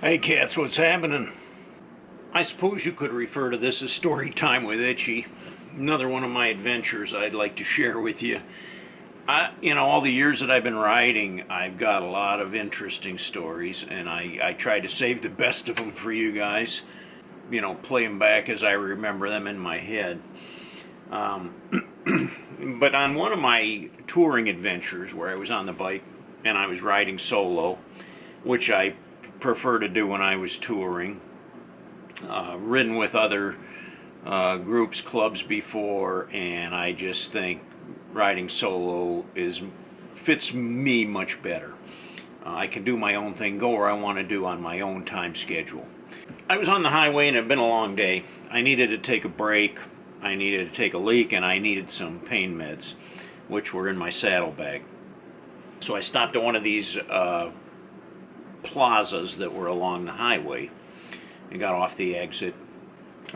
Hey cats, what's happening? I suppose you could refer to this as story time with Itchy. Another one of my adventures I'd like to share with you. All the years that I've been riding, I've got a lot of interesting stories, and I try to save the best of them for you guys. Play them back as I remember them in my head. But on one of my touring adventures where I was on the bike and I was riding solo, which I prefer to do when I was touring, ridden with other groups, clubs before, and I just think riding solo fits me much better. I can do my own thing, go where I want to do on my own time schedule. I was on the highway and it had been a long day. I needed to take a break, I needed to take a leak, and I needed some pain meds, which were in my saddlebag. So I stopped at one of these plazas that were along the highway and got off the exit,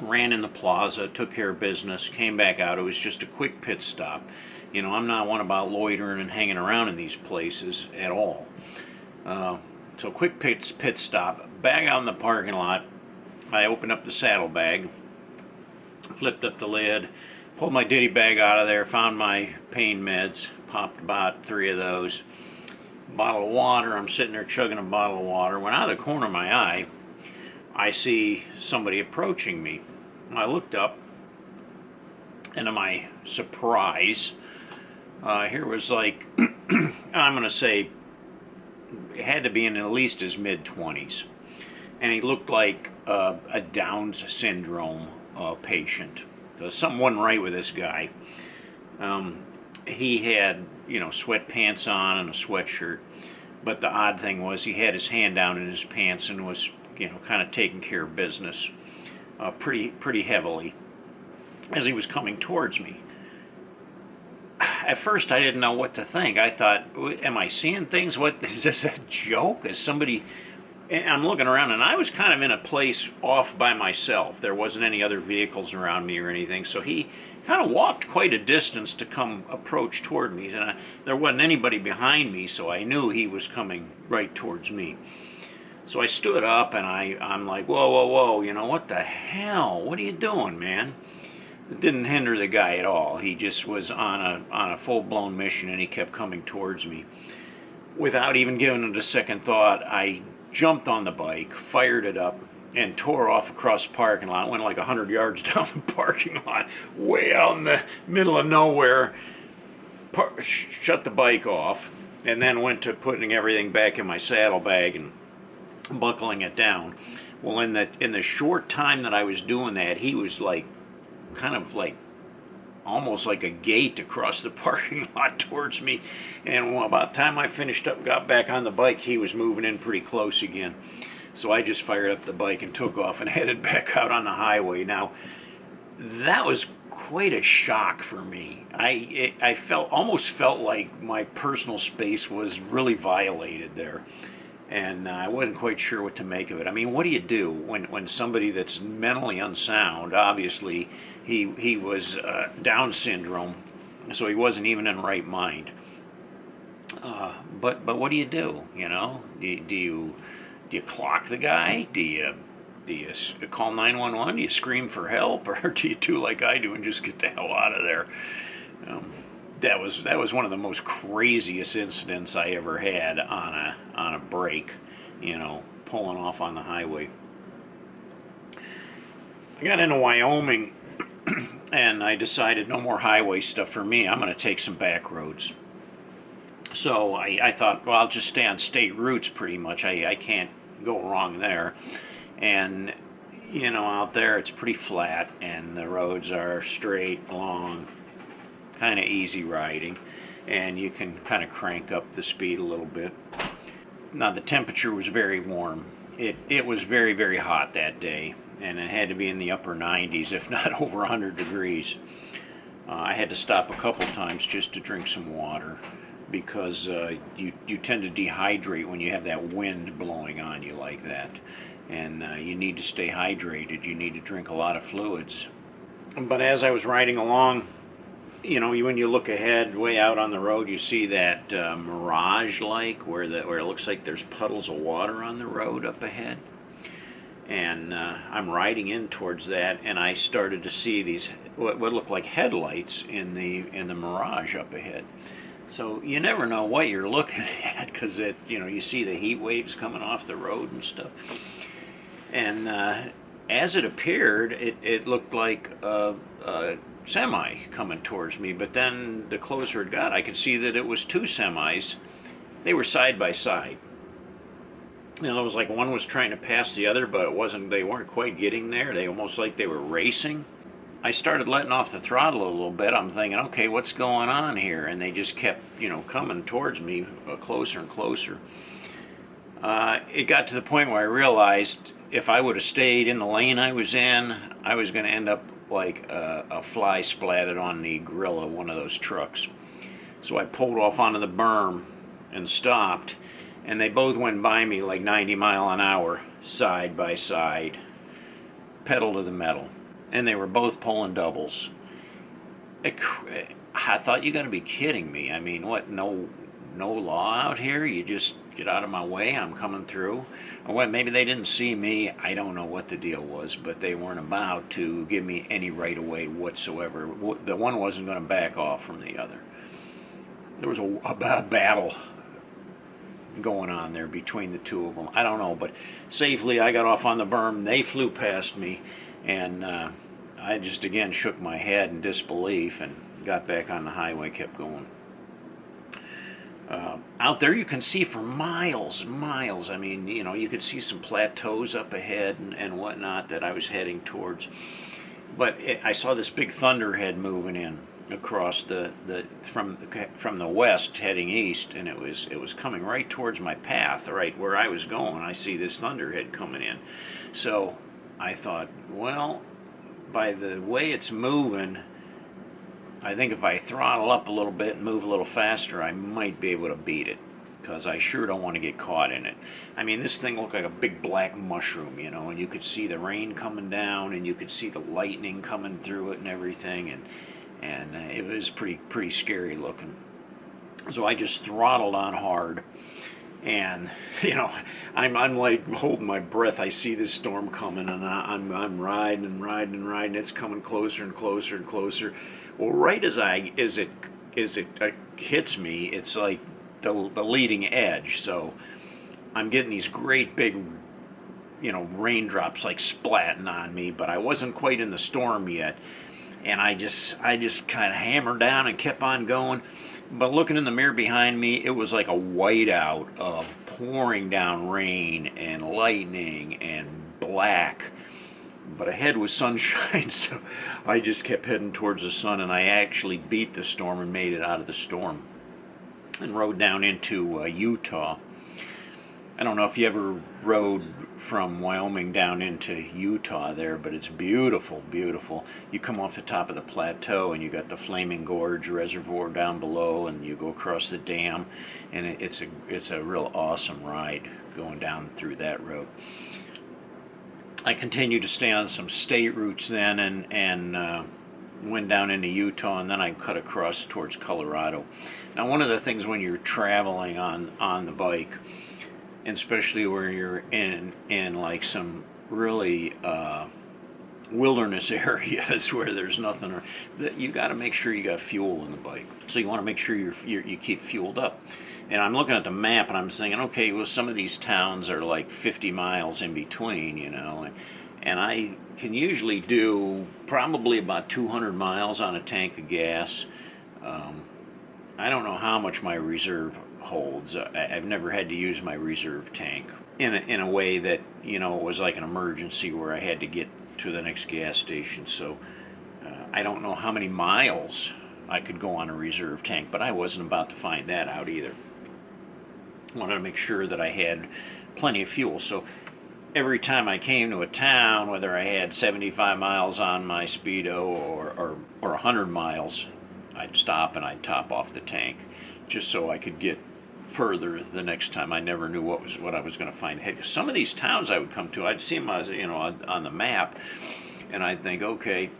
ran in the plaza, took care of business, came back out. It was just a quick pit stop. I'm not one about loitering and hanging around in these places at all. So quick pit stop, back out in the parking lot. I opened up the saddlebag, flipped up the lid, pulled my ditty bag out of there, found my pain meds, popped about 3 of those. Bottle of water. I'm sitting there chugging a bottle of water. When out of the corner of my eye, I see somebody approaching me. I looked up, and to my surprise, here was like, I'm going to say, it had to be in at least his mid-20s. And he looked like a Down's syndrome patient. So something wasn't right with this guy. He had, sweatpants on and a sweatshirt. But the odd thing was he had his hand down in his pants and was, kind of taking care of business pretty heavily as he was coming towards me. At first I didn't know what to think. I thought, am I seeing things? What is this, a joke? Is somebody... I'm looking around, and I was kind of in a place off by myself. There wasn't any other vehicles around me or anything, so he kind of walked quite a distance to come approach toward me, and there wasn't anybody behind me, so I knew he was coming right towards me. So I stood up, and I'm like, whoa, what the hell? What are you doing, man? It didn't hinder the guy at all. He just was on a full-blown mission, and he kept coming towards me. Without even giving it a second thought, I jumped on the bike, fired it up, and tore off across the parking lot. Went like 100 yards down the parking lot, way out in the middle of nowhere, shut the bike off, and then went to putting everything back in my saddlebag and buckling it down. Well, in the short time that I was doing that, he was like, kind of like, almost like a gate across the parking lot towards me, and about the time I finished up, got back on the bike, he was moving in pretty close again. So I just fired up the bike and took off and headed back out on the highway. Now, that was quite a shock for me. I almost felt like my personal space was really violated there, and I wasn't quite sure what to make of it. I mean, what do you do when somebody that's mentally unsound, obviously he was Down syndrome, so he wasn't even in right mind. But what do you do? Do you clock the guy? Do you call 911? Do you scream for help, or do you do like I do and just get the hell out of there? That was one of the most craziest incidents I ever had on a break, pulling off on the highway. I got into Wyoming, and I decided no more highway stuff for me. I'm going to take some back roads. So I thought, well, I'll just stay on state routes pretty much. I can't go wrong there. And, out there it's pretty flat, and the roads are straight, long, kind of easy riding, and you can kind of crank up the speed a little bit. Now, the temperature was very warm. It was very, very hot that day, and it had to be in the upper 90s, if not over 100 degrees. I had to stop a couple times just to drink some water, because you tend to dehydrate when you have that wind blowing on you like that. And you need to stay hydrated. You need to drink a lot of fluids. But as I was riding along, when you look ahead way out on the road, you see that mirage, like where it looks like there's puddles of water on the road up ahead. and I'm riding in towards that, and I started to see these what looked like headlights in the mirage up ahead. So you never know what you're looking at, because you see the heat waves coming off the road and stuff. And as it appeared, it looked like a semi coming towards me. But then the closer it got, I could see that it was two semis. They were side by side. It was like one was trying to pass the other, but it wasn't. They weren't quite getting there. They almost like they were racing. I started letting off the throttle a little bit. I'm thinking, okay, what's going on here? And they just kept, coming towards me closer and closer. It got to the point where I realized if I would have stayed in the lane I was in, I was going to end up like a fly splatted on the grill of one of those trucks. So I pulled off onto the berm and stopped, and they both went by me like 90 mile an hour, side by side, pedal to the metal. And they were both pulling doubles. I thought, you got to be kidding me. I mean, what, no law out here? You just get out of my way, I'm coming through. Or what, maybe they didn't see me. I don't know what the deal was, but they weren't about to give me any right of way whatsoever. The one wasn't going to back off from the other. There was a battle going on there between the two of them. I don't know, but safely I got off on the berm. They flew past me, and I just again shook my head in disbelief and got back on the highway, kept going. Out there you can see for miles. I mean, you could see some plateaus up ahead and whatnot that I was heading towards. But I saw this big thunderhead moving in across from the west heading east, and it was coming right towards my path, right where I was going. I see this thunderhead coming in. So I thought, well, by the way it's moving, I think if I throttle up a little bit and move a little faster, I might be able to beat it, because I sure don't want to get caught in it. I mean, this thing looked like a big black mushroom, and you could see the rain coming down, and you could see the lightning coming through it and everything, and it was pretty scary looking. So I just throttled on hard, and I'm like holding my breath. I see this storm coming, and I'm riding and riding and riding. It's coming closer and closer and closer. Well, right as it hits me, it's like the leading edge. So I'm getting these great big, raindrops like splatting on me, but I wasn't quite in the storm yet. And I just kind of hammered down and kept on going. But looking in the mirror behind me, it was like a whiteout of pouring down rain and lightning and black. But ahead was sunshine, so I just kept heading towards the sun, and I actually beat the storm and made it out of the storm and rode down into Utah. I don't know if you ever rode from Wyoming down into Utah there, but it's beautiful, beautiful. You come off the top of the plateau, and you got the Flaming Gorge Reservoir down below, and you go across the dam, and it's a real awesome ride going down through that road. I continued to stay on some state routes then, and went down into Utah, and then I cut across towards Colorado. Now, one of the things when you're traveling on the bike, and especially where you're in like some really wilderness areas where there's nothing, that you got to make sure you got fuel in the bike. So you want to make sure you keep fueled up. And I'm looking at the map, and I'm thinking, okay, well, some of these towns are like 50 miles in between, and I can usually do probably about 200 miles on a tank of gas. I don't know how much my reserve holds. I've never had to use my reserve tank in a way that, it was like an emergency where I had to get to the next gas station. So I don't know how many miles I could go on a reserve tank, but I wasn't about to find that out either. I wanted to make sure that I had plenty of fuel. So every time I came to a town, whether I had 75 miles on my Speedo or 100 miles, I'd stop and I'd top off the tank just so I could get further the next time. I never knew what I was going to find. Some of these towns I would come to, I'd see them as, on the map, and I'd think, okay,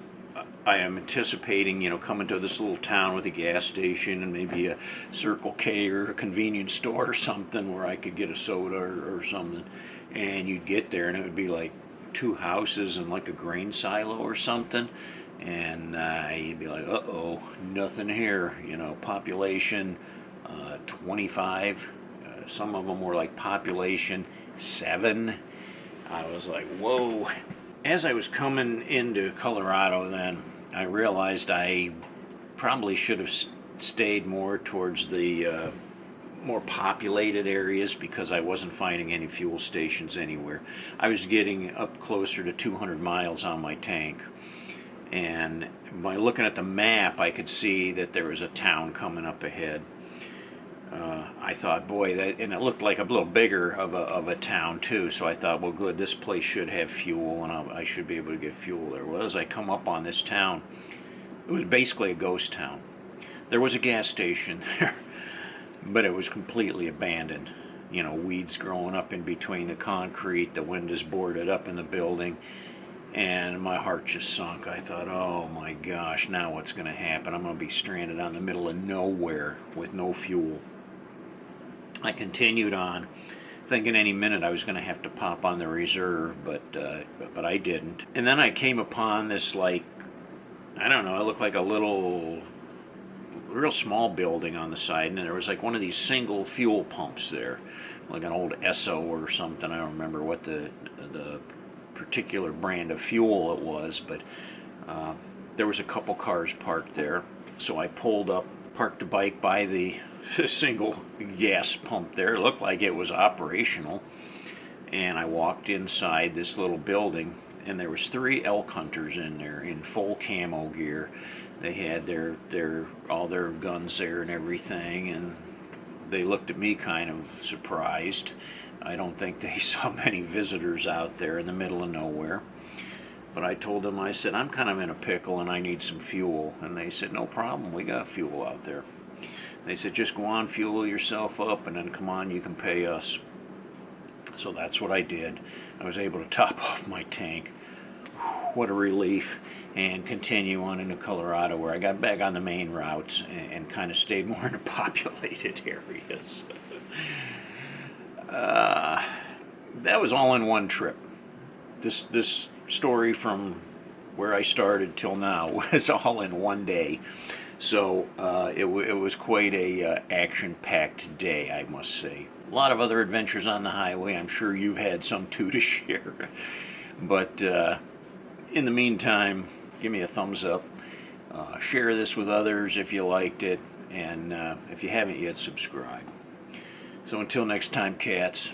I am anticipating, coming to this little town with a gas station and maybe a Circle K or a convenience store or something where I could get a soda or something. And you'd get there, and it would be like 2 houses and like a grain silo or something, and you'd be like, uh-oh, nothing here, population 25, some of them were like population 7. I was like, whoa. As I was coming into Colorado then, I realized I probably should have stayed more towards the more populated areas, because I wasn't finding any fuel stations anywhere. I was getting up closer to 200 miles on my tank, and by looking at the map I could see that there was a town coming up ahead. I thought, boy, and it looked like a little bigger of a town too, so I thought, well, good, this place should have fuel, and I should be able to get fuel there. Well, as I come up on this town, it was basically a ghost town. There was a gas station there, but it was completely abandoned. Weeds growing up in between the concrete, the windows boarded up in the building, and my heart just sunk. I thought, oh my gosh, now what's going to happen? I'm going to be stranded out in the middle of nowhere with no fuel. I continued on, thinking any minute I was going to have to pop on the reserve, but I didn't. And then I came upon this, like, I don't know, it looked like a real small building on the side, and there was like one of these single fuel pumps there, like an old Esso or something. I don't remember what the particular brand of fuel it was, but there was a couple cars parked there. So I pulled up, parked the bike by the single gas pump there. It looked like it was operational, and I walked inside this little building, and there was 3 elk hunters in there in full camo gear. They had all their guns there and everything, and they looked at me kind of surprised. I don't think they saw many visitors out there in the middle of nowhere. But I told them, I said, I'm kind of in a pickle and I need some fuel. And they said, no problem, we got fuel out there. They said, just go on, fuel yourself up, and then come on, you can pay us. So that's what I did. I was able to top off my tank. What a relief. And continue on into Colorado, where I got back on the main routes and kind of stayed more in the populated areas. That was all in one trip. This story from where I started till now was all in one day. So it was quite a action-packed day, I must say. A lot of other adventures on the highway. I'm sure you've had some too to share. But in the meantime, give me a thumbs up. Share this with others if you liked it. And if you haven't yet, subscribe. So until next time, cats,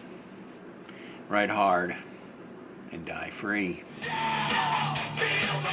ride hard and die free. Feel the